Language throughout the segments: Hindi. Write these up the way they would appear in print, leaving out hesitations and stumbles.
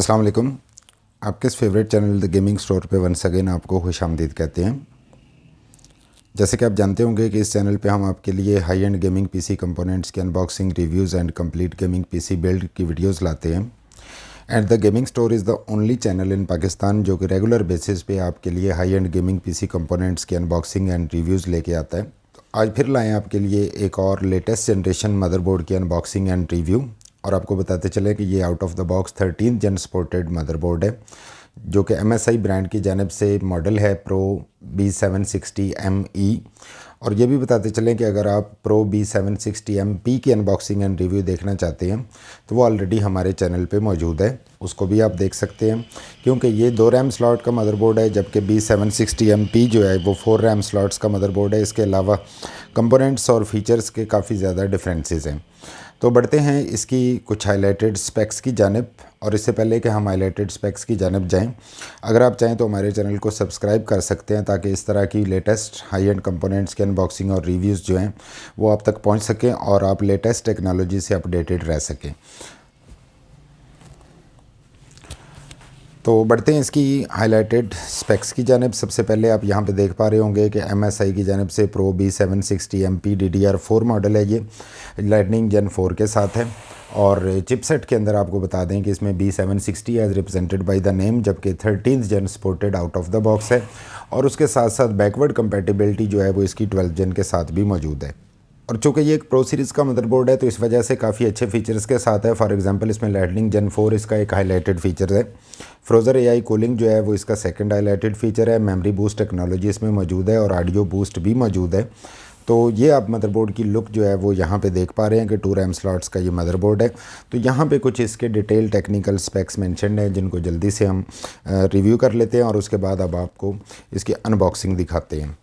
अस्सलाम वालेकुम। आपके इस favourite channel the gaming store पे वंस अगेन आपको खुशामदीद कहते हैं। जैसे कि आप जानते होंगे कि इस चैनल पे हम आपके लिए high end gaming PC components की unboxing, reviews and complete gaming PC build की वीडियोस लाते हैं। And the gaming store is the only channel in Pakistan जो कि रेगुलर बेसिस पे आपके लिए high end gaming PC components की अनबॉक्सिंग एंड रिव्यूज़ लेके आता है। तो आज फिर लाएँ आपके लिए एक और लेटेस्ट जनरेशन मदरबोर्ड की अनबॉक्सिंग एंड रिव्यू, और आपको बताते चले कि ये आउट ऑफ द बॉक्स 13 जन सपोर्टेड मदरबोर्ड है जो कि MSI ब्रांड की जानिब से मॉडल है प्रो B760ME। और ये भी बताते चलें कि अगर आप प्रो B760MP की अनबॉक्सिंग एंड रिव्यू देखना चाहते हैं तो वो ऑलरेडी हमारे चैनल पे मौजूद है, उसको भी आप देख सकते हैं। क्योंकि ये 2 रैम स्लॉट का मदरबोर्ड है जबकि B760MP जो है वो 4 रैम स्लॉट्स का मदरबोर्ड है। इसके अलावा कंपोनेंट्स और फीचर्स के काफ़ी ज़्यादा डिफरेंसेस हैं। तो बढ़ते हैं इसकी कुछ हाईलाइटेड स्पेक्स की जानिब। और इससे पहले कि हम हाईलाइटेड स्पेक्स की जानिब जाएं, अगर आप चाहें तो हमारे चैनल को सब्सक्राइब कर सकते हैं ताकि इस तरह की लेटेस्ट हाई एंड कंपोनेंट्स के अनबॉक्सिंग और रिव्यूज़ जो हैं वो आप तक पहुंच सकें और आप लेटेस्ट टेक्नोलॉजी से अपडेटेड रह सकें। तो बढ़ते हैं इसकी हाईलाइटेड स्पेक्स की जानिब। सबसे पहले आप यहाँ पे देख पा रहे होंगे कि MSI की जानिब से प्रो B760MP DDR4 मॉडल है। ये लाइटनिंग जेन 4 के साथ है। और चिपसेट के अंदर आपको बता दें कि इसमें B760 as represented by the name, जबकि 13th gen supported out of the box है। और उसके साथ साथ बैकवर्ड कंपेटिबिलिटी जो है वो इसकी 12th जन के साथ भी मौजूद है। और चूँकि ये एक प्रो सीरीज़ का मदरबोर्ड है तो इस वजह से काफ़ी अच्छे फीचर्स के साथ है। फॉर एग्जांपल इसमें लाइटनिंग जेन 4 इसका एक हाईलाइटेड फीचर है। फ्रोज़र AI कूलिंग जो है वो इसका सेकंड हाईलाइटेड फीचर है। मेमोरी बूस्ट टेक्नोलॉजी इसमें मौजूद है और ऑडियो बूस्ट भी मौजूद है। तो ये आप मदरबोर्ड की लुक जो है वो यहाँ पे देख पा रहे हैं कि 2 रैम स्लॉट्स का ये मदरबोर्ड है। तो यहाँ पे कुछ इसके डिटेल टेक्निकल स्पेक्स मेंशन्ड हैं जिनको जल्दी से हम रिव्यू कर लेते हैं और उसके बाद अब आपको इसकी अनबॉक्सिंग दिखाते हैं।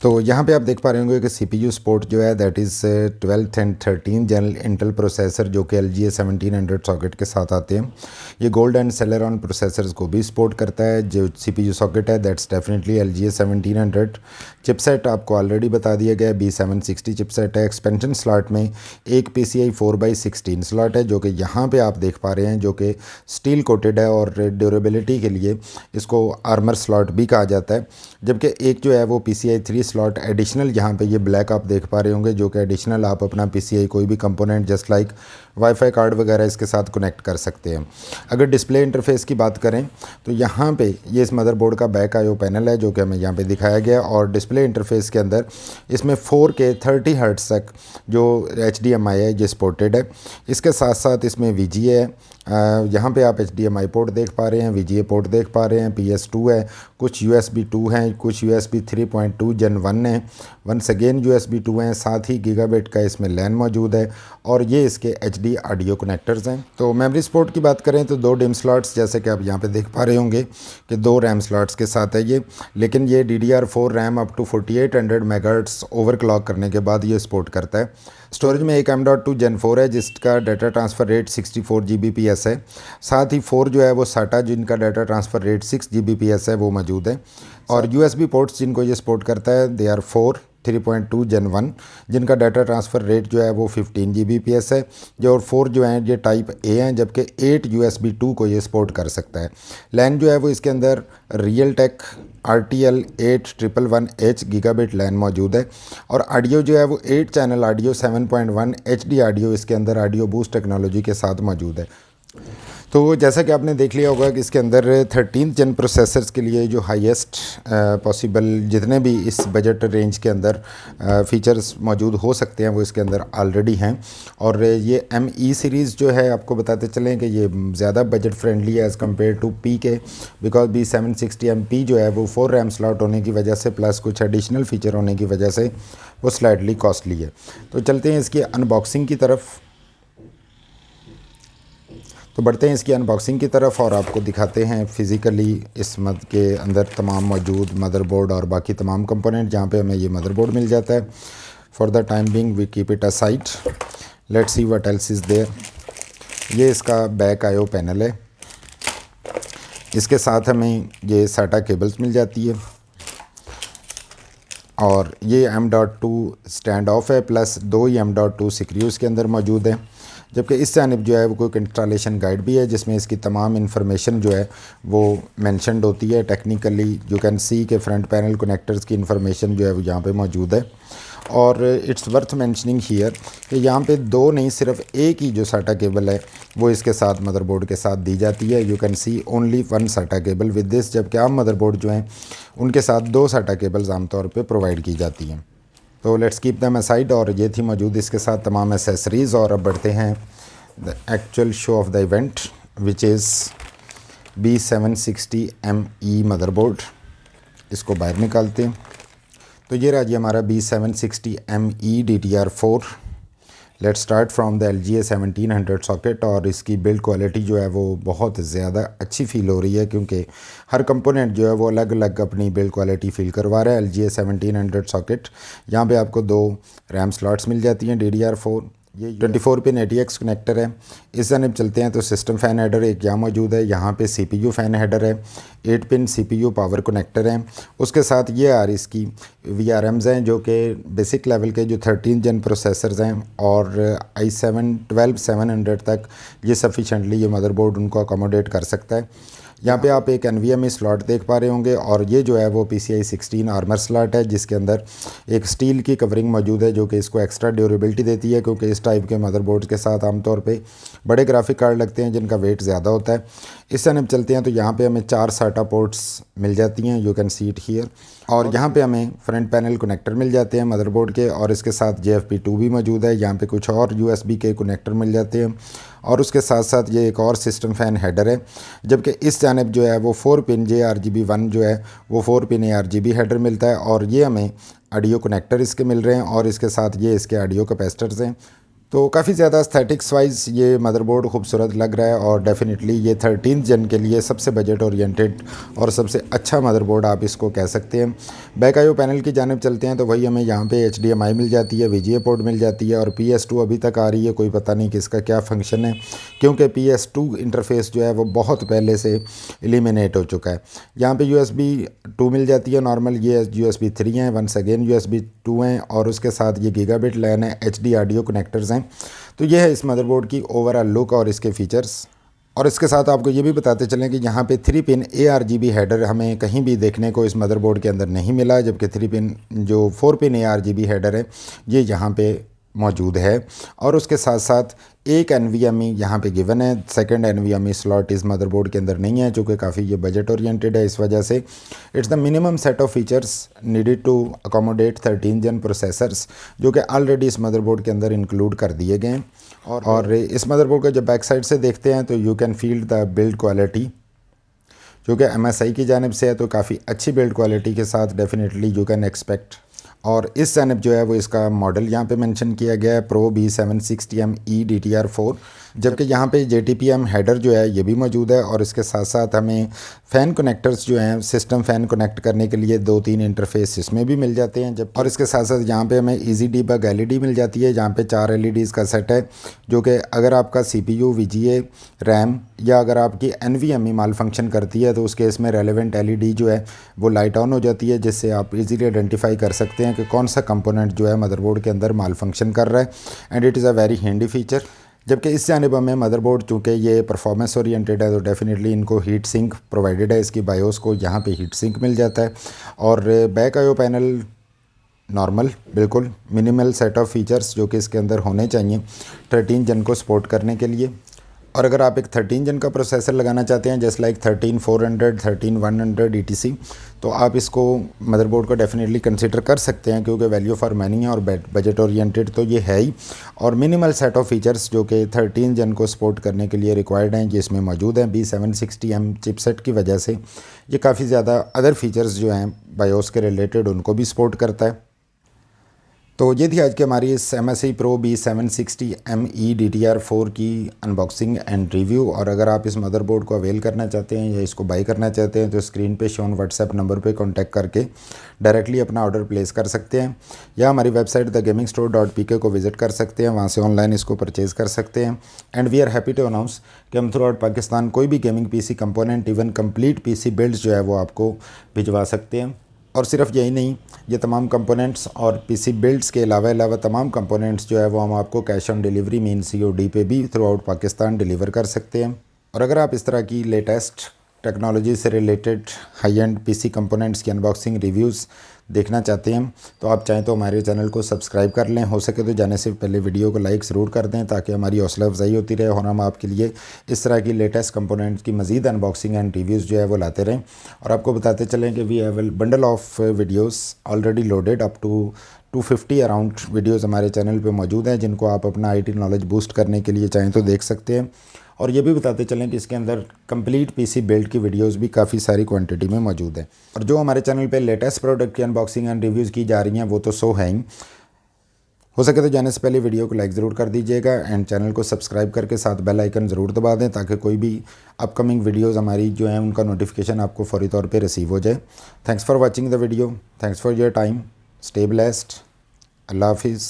तो यहाँ पे आप देख पा रहे होंगे कि CPU सपोर्ट जो है दैट इज़ 12th एंड 13 जन इंटेल प्रोसेसर जो कि LGA 1700 सॉकेट के साथ आते हैं। ये गोल्ड एंड सेलेरॉन प्रोसेसर्स को भी सपोर्ट करता है। जो CPU सॉकेट है दैट्स डेफिनेटली LGA 1700। चिपसेट आपको ऑलरेडी बता दिया गया है B760 चिपसेट है। एक्सपेंशन स्लॉट में एक PCI 4/16 स्लॉट है जो कि यहाँ पे आप देख पा रहे हैं, जो कि स्टील कोटेड है और ड्यूरेबिलिटी के लिए इसको आर्मर स्लॉट भी कहा जाता है। जबकि एक जो है वो PCI 3 स्लॉट एडिशनल यहाँ पे ये ब्लैक आप देख पा रहे होंगे, जो कि एडिशनल आप अपना PCI कोई भी component just like wifi card वगैरह इसके साथ कनेक्ट कर सकते हैं। अगर डिस्प्ले इंटरफेस की बात करें तो यहाँ पे ये इस मदरबोर्ड का बैक IO पैनल है जो कि हमें यहाँ पे दिखाया गया। और डिस्प्ले इंटरफेस के अंदर इसमें 4K 30 हर्ट्ज़ तक जो HDMI है ये सपोर्टेड है। इसके साथ साथ इसमें VGA है। यहाँ पे आप HDMI पोर्ट देख पा रहे हैं, VGA पोर्ट देख पा रहे हैं, PS2 है, कुछ USB 2 हैं, कुछ USB 3.2 Gen 1 है, वंस अगेन USB 2 हैं। साथ ही गीगाबिट का इसमें LAN मौजूद है और ये इसके HD ऑडियो कनेक्टर्स हैं। तो मेमोरी सपोर्ट की बात करें तो 2 डिम स्लॉट्स जैसे कि आप यहाँ पे देख पा रहे होंगे कि 2 रैम स्लॉट्स के साथ है ये। लेकिन ये DDR4 RAM up to 4800 megahertz overclock करने के बाद ये सपोर्ट करता है। स्टोरेज में एक M.2 Gen 4 है जिसका डाटा ट्रांसफ़र रेट 64 Gbps है। साथ ही 4 जो है वो SATA जिनका डाटा ट्रांसफ़र रेट 6 Gbps है वो मौजूद है। और USB पोर्ट्स जिनको ये सपोर्ट करता है दे आर 4 3.2 Gen 1 जिनका डाटा ट्रांसफ़र रेट जो है वो 15 Gbps है। जो और 4 जो हैं ये टाइप A हैं, जबकि 8 USB 2 को ये सपोर्ट कर सकता है। LAN जो है वो इसके अंदर Realtek RTL 8111H gigabit LAN मौजूद है। और ऑडियो जो है वो 8 चैनल ऑडियो 7.1 HD ऑडियो इसके अंदर ऑडियो बूस्ट टेक्नोलॉजी के साथ मौजूद है। तो जैसा कि आपने देख लिया होगा कि इसके अंदर 13th जन प्रोसेसर्स के लिए जो हाईएस्ट पॉसिबल जितने भी इस बजट रेंज के अंदर फीचर्स मौजूद हो सकते हैं वो इसके अंदर ऑलरेडी हैं। और ये ME सीरीज़ जो है आपको बताते चलें कि ये ज़्यादा बजट फ्रेंडली है एज़ कम्पेयर टू P के, बिकॉज B760MP जो है वो 4 रैम स्लॉट होने की वजह से प्लस कुछ एडिशनल फ़ीचर होने की वजह से वो स्लाइटली कॉस्टली है। तो चलते हैं इसकी अनबॉक्सिंग की तरफ। तो बढ़ते हैं इसकी अनबॉक्सिंग की तरफ और आपको दिखाते हैं फ़िज़िकली इस मद के अंदर तमाम मौजूद मदरबोर्ड और बाकी तमाम कंपोनेंट जहाँ पे हमें ये मदरबोर्ड मिल जाता है। For the time being we keep it aside, let's see what else is there. ये इसका बैक IO पैनल है। इसके साथ हमें ये SATA केबल्स मिल जाती है और ये M.2 स्टैंड ऑफ है, प्लस 2 ही M.2 सिक्रीज के अंदर मौजूद है। जबकि इस जानिब जो है वो कोई इंस्टॉलेशन गाइड भी है जिसमें इसकी तमाम इन्फॉर्मेशन जो है वो मेंशनड होती है। टेक्निकली यू कैन सी के फ्रंट पैनल कनेक्टर्स की इन्फॉर्मेशन जो है वो यहाँ पे मौजूद है। और इट्स वर्थ मेंशनिंग हियर कि यहाँ पे दो नहीं सिर्फ एक ही जो साटा केबल है वो इसके साथ मदरबोर्ड के साथ दी जाती है। You can see only one साटा केबल विद दिस, जबकि आम मदरबोर्ड जो हैं उनके साथ दो साटा केबल्स आमतौर पे प्रोवाइड की जाती हैं। तो लेट्स कीप दैम असाइड। और ये थी मौजूद इसके साथ तमाम एसेसरीज़। और अब बढ़ते हैं the actual show off the event which is B760ME motherboard. इसको बाहर निकालते हैं। तो ये रहा जी हमारा B760ME DDR4। Let's start from the LGA 1700 socket. और इसकी बिल्ड क्वालिटी जो है वो बहुत ज़्यादा अच्छी फ़ील हो रही है क्योंकि हर कंपोनेंट जो है वो अलग अलग अपनी बिल्ड क्वालिटी फ़ील करवा रहा है। LGA 1700 सॉकेट, यहाँ पे आपको दो रैम स्लॉट्स मिल जाती हैं DDR4। ये 24 पिन ATX कनेक्टर है। इस जानब चलते हैं तो सिस्टम फ़ैन हेडर एक यहाँ मौजूद है। यहाँ पे CPU फ़ैन हेडर है। 8 पिन CPU पावर कनेक्टर हैं। उसके साथ ये आ रही इसकी VRMs हैं जो कि बेसिक लेवल के जो 13 जन प्रोसेसर्स हैं और i7 12700 तक ये सफिशेंटली ये मदरबोर्ड उनको अकोमोडेट कर सकता है। यहाँ पे आप एक NVMe स्लॉट देख पा रहे होंगे और ये जो है वो PCI 16 आर्मर स्लॉट है जिसके अंदर एक स्टील की कवरिंग मौजूद है जो कि इसको एक्स्ट्रा ड्यूरेबिलिटी देती है क्योंकि इस टाइप के मदरबोर्ड के साथ आमतौर पे बड़े ग्राफिक कार्ड लगते हैं जिनका वेट ज़्यादा होता है। इस तरह चलते हैं तो यहाँ पे हमें 4 साटा पोर्ट्स मिल जाती हैं, you can see it here. और यहाँ पे हमें फ्रंट पैनल कनेक्टर मिल जाते हैं मदरबोर्ड के और इसके साथ JFP2 भी मौजूद है। यहाँ पे कुछ और USB के कनेक्टर मिल जाते हैं और उसके साथ साथ ये एक और सिस्टम फ़ैन हेडर है। जबकि इस जानब जो है वो 4 पिन JRGB1 जो है वो 4 पिन ARGB हेडर मिलता है और ये हमें ऑडियो कनेक्टर इसके मिल रहे हैं और इसके साथ ये इसके ऑडियो कैपेसिटर्स हैं। तो काफ़ी ज़्यादा एस्थेटिक्स वाइज ये मदरबोर्ड खूबसूरत लग रहा है और डेफिनेटली ये 13th जन के लिए सबसे बजट ओरिएंटेड और सबसे अच्छा मदरबोर्ड आप इसको कह सकते हैं। बैक आईओ पैनल की जानिब चलते हैं तो वही हमें यहाँ पे HDMI मिल जाती है, VGA पोर्ट मिल जाती है और PS2 अभी तक आ रही है। कोई पता नहीं कि इसका क्या फंक्शन है क्योंकि PS2 इंटरफेस जो है वो बहुत पहले से एलिमिनेट हो चुका है। यहाँ पर USB 2 मिल जाती है नॉर्मल, ये USB 3 हैं, वंस अगेन USB 2 हैं और उसके साथ ये गीगाबिट लैन है, HD ऑडियो कनेक्टर्स हैं। तो ये है इस मदरबोर्ड की ओवरऑल लुक और इसके फीचर्स। और इसके साथ आपको ये भी बताते चलें कि यहाँ पे 3 पिन ARGB हेडर हमें कहीं भी देखने को इस मदरबोर्ड के अंदर नहीं मिला, जबकि 3 पिन जो 4 पिन ARGB हेडर है ये यहाँ पे मौजूद है। और उसके साथ साथ एक NVMe यहाँ पे गिवन है, सेकंड NVMe स्लॉट इस मदरबोर्ड के अंदर नहीं है जो कि काफ़ी ये बजट ओरिएंटेड है। इस वजह से it's the minimum set of features needed to accommodate 13 gen processors जो कि ऑलरेडी इस मदरबोर्ड के अंदर इंक्लूड कर दिए गए हैं। और इस मदरबोर्ड का जब बैक साइड से देखते हैं तो you can feel the build quality जो कि MSI की जानिब से है, तो काफ़ी अच्छी बिल्ड क्वालिटी के साथ डेफिनेटली यू कैन एक्सपेक्ट। और इस जानब जो है वो इसका मॉडल यहाँ पे मेंशन किया गया है Pro B760ME DDR4, जबकि यहाँ पे JTPM हेडर जो है ये भी मौजूद है। और इसके साथ साथ हमें फ़ैन कनेक्टर्स जो हैं सिस्टम फ़ैन कनेक्ट करने के लिए 2-3 इंटरफेस इसमें भी मिल जाते हैं। जब और इसके साथ साथ यहाँ पे हमें ईजी डीबग LED मिल जाती है जहाँ पे 4 LEDs का सेट है जो कि अगर आपका CPU VGA रैम या अगर आपकी NVMe माल फंक्शन करती है तो उस केस में रेलेवेंट LED जो है वो लाइट ऑन हो जाती है, जिससे आप इजीली आइडेंटिफाई कर सकते हैं कि कौन सा कंपोनेंट जो है मदरबोर्ड के अंदर माल फंक्शन कर रहा है। And it is a very handy feature. जबकि इस जानिब में मदरबोर्ड चूँकि ये परफॉर्मेंस ओरिएंटेड है तो डेफिनेटली इनको हीट सिंक प्रोवाइडेड है, इसकी बायोस को यहाँ पे हीट सिंक मिल जाता है। और बैक आईओ पैनल नॉर्मल बिल्कुल मिनिमल सेट ऑफ फीचर्स जो कि इसके अंदर होने चाहिए 13 जन को सपोर्ट करने के लिए। और अगर आप एक 13 जन का प्रोसेसर लगाना चाहते हैं जैसे लाइक 13400 13100 ETC तो आप इसको मदरबोर्ड को डेफिनेटली कंसीडर कर सकते हैं क्योंकि वैल्यू फॉर मनी है और बजट ओरिएंटेड तो ये है ही। और मिनिमल सेट ऑफ फीचर्स जो कि 13 जन को सपोर्ट करने के लिए रिक्वायर्ड हैं ये इसमें मौजूद हैं। B760M चिपसेट की वजह से ये काफ़ी ज़्यादा अदर फीचर्स जो हैं बायोस के रिलेटेड उनको भी सपोर्ट करता है। तो ये थी आज की हमारी इस MSI Pro B760ME DDR4 की अनबॉक्सिंग एंड रिव्यू। और अगर आप इस मदरबोर्ड को अवेल करना चाहते हैं या इसको बाई करना चाहते हैं तो स्क्रीन पे शोन WhatsApp नंबर पे कांटेक्ट करके डायरेक्टली अपना ऑर्डर प्लेस कर सकते हैं या हमारी वेबसाइट thegamingstore.pk को विज़िट कर सकते हैं, वहाँ से ऑनलाइन इसको परचेज़ कर सकते हैं। And we are happy to announce कि हम थ्रू आउट पाकिस्तान कोई भी gaming PC component even complete PC builds जो है वो आपको भिजवा सकते हैं। और सिर्फ यही नहीं, ये तमाम कंपोनेंट्स और पीसी बिल्ड्स के अलावा तमाम कंपोनेंट्स जो है वो हम आपको cash on delivery mean COD पे भी थ्रू आउट पाकिस्तान डिलीवर कर सकते हैं। और अगर आप इस तरह की लेटेस्ट टेक्नोलॉजी से related high and PC components की अनबॉक्सिंग रिव्यूज़ देखना चाहते हैं तो आप चाहें तो हमारे चैनल को सब्सक्राइब कर लें। हो सके तो जाने से पहले वीडियो को लाइक ज़रूर कर दें ताकि हमारी हौसला अफजाई होती रहे और हम आपके लिए इस तरह की लेटेस्ट कंपोनेंट्स की मज़ीद अनबॉक्सिंग एंड रिव्यूज़ जो है वो लाते रहें। और आपको बताते चलें कि we have a bundle of videos already loaded up to 250 around videos हमारे चैनल पे मौजूद हैं जिनको आप अपना आईटी नॉलेज बूस्ट करने के लिए चाहें तो देख सकते हैं। और ये भी बताते चलें कि इसके अंदर कंप्लीट पीसी बिल्ड की वीडियोस भी काफ़ी सारी क्वांटिटी में मौजूद है। और जो हमारे चैनल पे लेटेस्ट प्रोडक्ट की अनबॉक्सिंग एंड रिव्यूज़ की जा रही हैं वो तो सो हैं ही। हो सके तो जाने से पहले वीडियो को लाइक ज़रूर कर दीजिएगा एंड चैनल को सब्सक्राइब करके साथ बेल आइकन ज़रूर दबा दें ताकि कोई भी अपकमिंग वीडियोज़ हमारी जो हैं उनका नोटिफिकेशन आपको फौरी तौर पर रिसीव हो जाए। Thanks for watching the video, thanks for your time, stay blessed, अल्लाह हाफिज़।